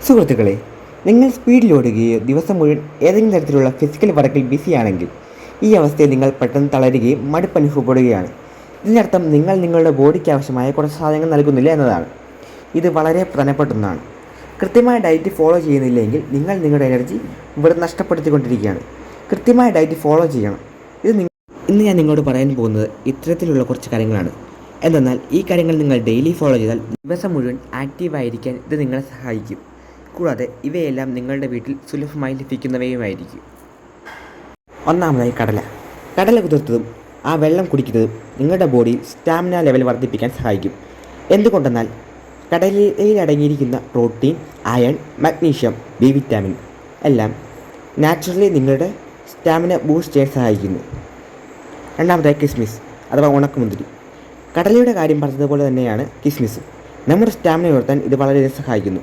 സുഹൃത്തുക്കളെ, നിങ്ങൾ സ്പീഡിൽ ഓടുകയോ ദിവസം മുഴുവൻ ഏതെങ്കിലും തരത്തിലുള്ള ഫിസിക്കൽ വർക്കിൽ ബിസിയാണെങ്കിൽ ഈ അവസ്ഥയിൽ നിങ്ങൾ പെട്ടെന്ന് തളരുകയും മടുപ്പ് അനുഭവപ്പെടുകയാണ്. ഇതിനർത്ഥം നിങ്ങൾ നിങ്ങളുടെ ബോഡിക്ക് ആവശ്യമായ കുറച്ച് സാധനങ്ങൾ നൽകുന്നില്ല എന്നതാണ്. ഇത് വളരെ പ്രധാനപ്പെട്ട ഒന്നാണ്. കൃത്യമായ ഡയറ്റ് ഫോളോ ചെയ്യുന്നില്ലെങ്കിൽ നിങ്ങൾ നിങ്ങളുടെ എനർജി ഇവിടെ നഷ്ടപ്പെടുത്തിക്കൊണ്ടിരിക്കുകയാണ്. കൃത്യമായ ഡയറ്റ് ഫോളോ ചെയ്യണം. ഇന്ന് ഞാൻ നിങ്ങളോട് പറയാൻ പോകുന്നത് ഇത്തരത്തിലുള്ള കുറച്ച് കാര്യങ്ങളാണ്. എന്തെന്നാൽ ഈ കാര്യങ്ങൾ നിങ്ങൾ ഡെയിലി ഫോളോ ചെയ്താൽ ദിവസം മുഴുവൻ ആക്റ്റീവായിരിക്കാൻ ഇത് നിങ്ങളെ സഹായിക്കും. കൂടാതെ ഇവയെല്ലാം നിങ്ങളുടെ വീട്ടിൽ സുലഭമായി ലഭിക്കുന്നവയുമായിരിക്കും. ഒന്നാമതായി കടല കുതിർത്തതും ആ വെള്ളം കുടിക്കുന്നതും നിങ്ങളുടെ ബോഡിയിൽ സ്റ്റാമിന ലെവൽ വർദ്ധിപ്പിക്കാൻ സഹായിക്കും. എന്തുകൊണ്ടെന്നാൽ കടലയിൽ അടങ്ങിയിരിക്കുന്ന protein, iron, magnesium, B vitamin എല്ലാം നാച്ചുറലി നിങ്ങളുടെ സ്റ്റാമിന ബൂസ്റ്റ് ചെയ്യാൻ സഹായിക്കുന്നു. രണ്ടാമതായി കിസ്മിസ് അഥവാ ഉണക്കമുന്തിരി. കടലയുടെ കാര്യം പറഞ്ഞതുപോലെ തന്നെയാണ് കിസ്മിസും. നമ്മുടെ സ്റ്റാമിന ഉയർത്താൻ ഇത് വളരെയധികം സഹായിക്കുന്നു.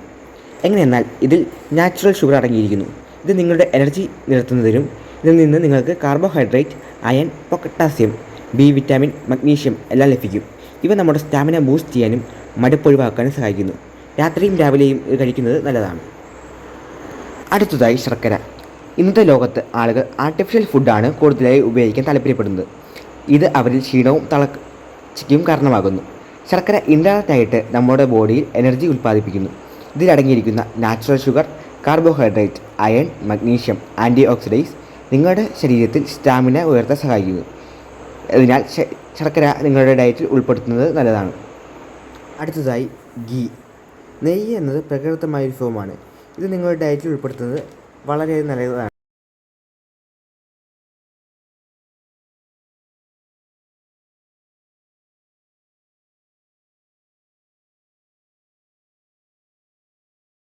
എങ്ങനെയെന്നാൽ ഇതിൽ നാച്ചുറൽ ഷുഗർ അടങ്ങിയിരിക്കുന്നു. ഇത് നിങ്ങളുടെ എനർജി നിലനിർത്തുന്നതിനും ഇതിൽ നിന്ന് നിങ്ങൾക്ക് carbohydrate, iron, potassium, B vitamin, magnesium എല്ലാം ലഭിക്കും. ഇവ നമ്മുടെ സ്റ്റാമിന ബൂസ്റ്റ് ചെയ്യാനും മടുപ്പ് ഒഴിവാക്കാനും സഹായിക്കുന്നു. രാത്രിയും രാവിലെയും ഇത് കഴിക്കുന്നത് നല്ലതാണ്. അടുത്തതായി ശർക്കര. ഇന്നത്തെ ലോകത്ത് ആളുകൾ ആർട്ടിഫിഷ്യൽ ഫുഡാണ് കൂടുതലായി ഉപയോഗിക്കാൻ താല്പര്യപ്പെടുന്നത്. ഇത് അവരിൽ ക്ഷീണവും തളർച്ചയ്ക്കും കാരണമാകുന്നു. ശർക്കര ഇൻഡയറക്റ്റായിട്ട് നമ്മുടെ ബോഡിയിൽ എനർജി ഉൽപ്പാദിപ്പിക്കുന്നു. ഇതിലടങ്ങിയിരിക്കുന്ന natural sugar, carbohydrate, iron, magnesium, anti oxidise നിങ്ങളുടെ ശരീരത്തിൽ സ്റ്റാമിന ഉയർത്താൻ സഹായിക്കുന്നു. അതിനാൽ ശർക്കര നിങ്ങളുടെ ഡയറ്റിൽ ഉൾപ്പെടുത്തുന്നത് നല്ലതാണ്. അടുത്തതായി ഗീ. നെയ്യ് എന്നത് പ്രകൃതിദത്തമായ ഒരു വിഭവമാണ്. ഇത് നിങ്ങളുടെ ഡയറ്റിൽ ഉൾപ്പെടുത്തുന്നത് വളരെ നല്ലതാണ്.